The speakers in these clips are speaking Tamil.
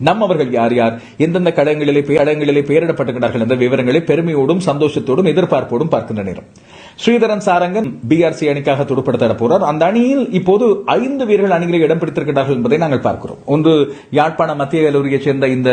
நம்மவர்கள் யார் யார் எந்தெந்த கடங்களிலே பெயரிடப்பட்டிருக்கிறார்கள் என்ற விவரங்களை பெருமையோடும் சந்தோஷத்தோடும் எதிர்பார்ப்போடும் பார்க்கின்ற நேரம். ஸ்ரீதரன் சாரங்கன் பிஆர்சி அணிக்காக துடுப்படுத்த போறார். அந்த அணியில் இப்போது 5 வீரர்கள் அணிகளை இடம் பிடித்திருக்கிறார்கள் என்பதை நாங்கள் பார்க்கிறோம். ஒன்று யாழ்ப்பாண மத்திய கல்லூரியைச் சேர்ந்த இந்த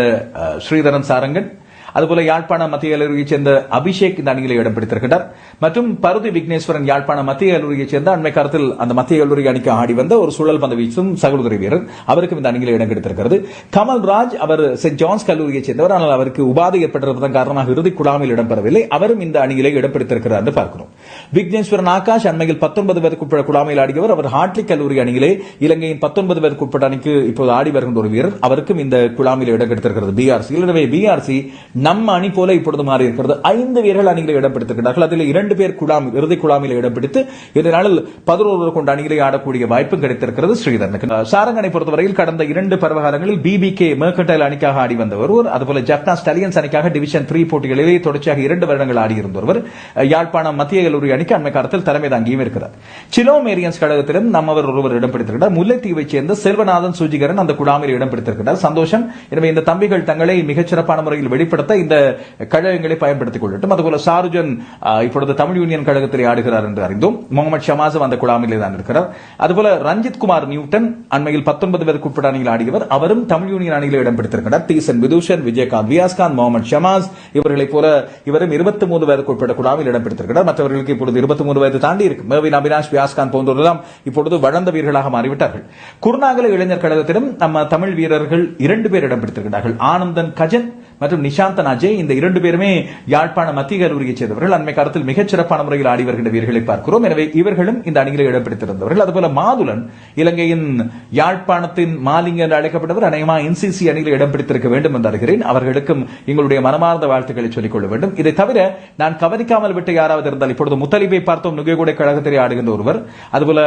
ஸ்ரீதரன் சாரங்கன், அதுபோல யாழ்ப்பாண மத்திய கல்லூரியைச் சேர்ந்த அபிஷேக் இந்த அணிகளை இடம் பிடித்திருக்கிறார். மற்றும் பருதி விக்னேஸ்வரன் யாழ்ப்பாண மத்திய கல்லூரியைச் சேர்ந்த அண்மை காலத்தில் அந்த மத்திய கல்லூரி அணிக்கு ஆடி வந்த ஒரு சுழல் பந்து வீசும் சகோதரி வீரர், அவருக்கும் இந்த அணிகளை இடம் கிடைத்திருக்கிறது. கமல்ராஜ் அவர் சென்ட் ஜான்ஸ் கல்லூரியைச் சேர்ந்தவர், ஆனால் அவருக்கு உபாதை ஏற்பட்டிருப்பதன் காரணமாக இறுதி குழாமில் இடம்பெறவில்லை. அவரும் இந்த அணிகளை இடம் பிடித்திருக்கிறார் என்று பார்க்கிறோம். விக்னேஸ்வரன் ஆகாஷ் அண்மையில் 19 வயதுக்குட்பட்ட குழாமில் ஆடியவர். அவர் ஹார்ட்லிக் கல்லூரி அணியிலே இலங்கையின் 19 வயதுக்குட்பட்ட அணிக்கு இப்போது ஆடி வருகின்ற ஒரு வீரர், அவருக்கும் இந்த குழாமில் இடம் கிடைத்திருக்கிறது பிஆர்சி. எனவே பிஆர்சி நம்ம அணி போல இப்பொழுது மாறி இருக்கிறது. 5 வீரர்கள் அணிகளை இடம் பிடித்திருக்கிறார்கள். அதில் 2 பேர் இறுதி குழாமில் இடம் பிடித்து இந்த நாளில் 11 கொண்ட அணிகளை ஆடக்கூடிய வாய்ப்பு கிடைத்திருக்கிறது ஸ்ரீதரனுக்கு. சாரங்கனை பொறுத்தவரையில் கடந்த 2 பருவகாலங்களில் பிபிகே மெர்கன்டைல் அணிக்காக ஆடி வந்த ஒருவர், அதுபோல ஜப்னா ஸ்டாலியன்ஸ் அணிக்காக டிவிஷன் 3 போட்டிகளிலே தொடர்ச்சியாக 2 வருடங்கள் ஆடியிருந்த ஒருவர். யாழ்ப்பாணம் மத்திய கல்லூரி அணிக்கு அண்மை காலத்தில் தலைமை தாங்கியும் இருக்கிறார். சிலோமேரியன்ஸ் கழகத்திலும் நம்மவர் ஒருவர் இடம் பிடித்திருக்கிறார். முல்லைத்தீவைச் சேர்ந்த செல்வநாதன் சுஜிகரன் அந்த குழாமில் இடம் பிடித்திருக்கிறார். சந்தோஷம். எனவே இந்த தம்பிகள் தங்களை மிகச்சிறப்பான முறையில் வெளிப்படுத்த இந்த கழகங்களை பயன்படுத்திக் கொள்ளட்டும். அதுபோல சாருஜன் இப்பொழுது தமிழ் யூனியன் கழகத்தில் ஆடுகிறார் என்று அறிந்தோம். முகமது ஷமாஸும் அந்த குழாமிலே தான் இருக்கிறார். அதுபோல ரஞ்சித் குமார் நியூட்டன் அண்மையில் 19 வயதுக்குட்பட்ட அணியில் ஆடியவர், அவரும் தமிழ் யூனியன் அணியில் இடம் பிடித்திருக்கிறார். டீசன் விதூஷன், விஜயகாந்த் வியாஸ்காந்த், முகமது ஷமாஸ் இவர்களைப் போல இவரும் 23 வயதுக்குட்பட்ட குழாமில் இடம் பிடித்திருக்கிறார். மற்றவர்களுக்கு இப்பொழுது 23 வயது தாண்டி இருக்கு. மேவின் அபினாஷ், வியாஸ்காந்த் போன்றவர்களெல்லாம் இப்பொழுது வளர்ந்த வீரர்களாக மாறிவிட்டார்கள். குருநாகல இளைஞர் கழகத்திலும் நம்ம தமிழ் வீரர்கள் 2 பேர் இடம் பிடித்திருக்கிறார்கள். ஆனந்தன் கஜன் மற்றும் நிஷாந்தன் அஜய், இந்த 2 பேருமே யாழ்ப்பாண மத்திய கல்லூரியைச் சேர்ந்தவர்கள். அண்மை காலத்தில் மிகச் சிறப்பான முறையில் ஆடி வருகின்ற வீரர்களை பார்க்கிறோம். எனவே இவர்களும் இந்த அணிகளை இடம் பிடித்திருந்தவர்கள். அதுபோல மாதுலன் இலங்கையின் யாழ்ப்பாணத்தின் மாலிங்க என்று அழைக்கப்பட்டவர், அநேகமா என்சிசி அணியில் இடம் பிடித்திருக்க வேண்டும் என்று அறிகிறேன். அவர்களுக்கும் எங்களுடைய மனமார்ந்த வாழ்த்துக்களை சொல்லிக் கொள்ள வேண்டும். இதை தவிர நான் கவனிக்காமல் விட்டு யாராவது இருந்தால், இப்பொழுது முத்தலிபை பார்த்தோம், நுகைகூடை கழகத்தில் ஆடுகின்ற ஒருவர், அதுபோல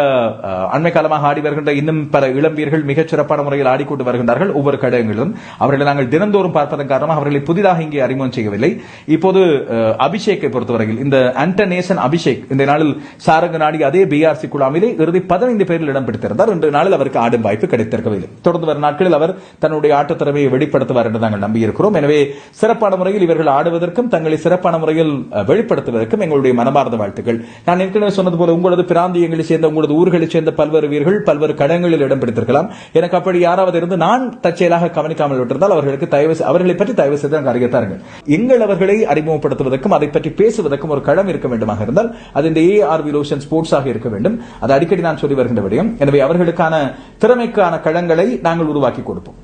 அண்மை காலமாக ஆடி வருகின்ற இன்னும் பல இளம் வீரர்கள் மிகச் சிறப்பான முறையில் ஆடிக்கொண்டு வருகின்றார்கள் ஒவ்வொரு கழகங்களிலும். அவர்களை நாங்கள் தினந்தோறும் பார்ப்பதன் காரணமாக அவர்களை புதிதாக இங்கே அறிமுகம் செய்யவில்லை. இப்போது அபிஷேக்கை பொறுத்தவரையில் இந்த ஆண்டனேசன் அபிஷேக் இந்த நாளில் சாரங்க நாடி அதே பிஆர்சி குழாமிலே இறுதி 15 பேரில் இடம் பிடித்திருந்தார். இன்று நாளில் அவருக்கு ஆடும் வாய்ப்பு கிடைத்திருக்கவில்லை. தொடர்ந்து வரும் நாட்களில் அவர் தன்னுடைய ஆட்ட திறமையை வெளிப்படுத்துவார் என்று நாங்கள் நம்பியிருக்கிறோம். எனவே சிறப்பான முறையில் இவர்கள் ஆடுவதற்கும் தங்களை சிறப்பான முறையில் வெளிப்படுத்துவதற்கும் எங்களுடைய மனமார்ந்த வாழ்த்துக்கள். நான் ஏற்கனவே சொன்னது போல உங்களது பிராந்தியங்களை சேர்ந்த உங்களது ஊர்களைச் சேர்ந்த பல்வேறு வீரர்கள் பல்வேறு கடங்களில் இடம் பிடித்திருக்கலாம். எனக்கு அப்படி யாராவது இருந்து நான் தற்செயலாக கவனிக்காமல் விட்டிருந்தால் அவர்களை பற்றி தயவு செய்து அறியத்தார்கள். எங்கள் அவர்களை அறிமுகப்படுத்துவதற்கும் அதை பற்றி பேசுவதற்கும் ஒரு களம் இருக்க வேண்டுமாக இருந்தால் அது இந்த ஏஆர் விலோஷன் ஸ்போர்ட்ஸ் ஆக இருக்க வேண்டும். அது அடிக்கடி நான் சொல்லி வருகின்ற விடயம். எனவே அவர்களுக்கான திறமைக்கான களங்களை நாங்கள் உருவாக்கி கொடுப்போம்.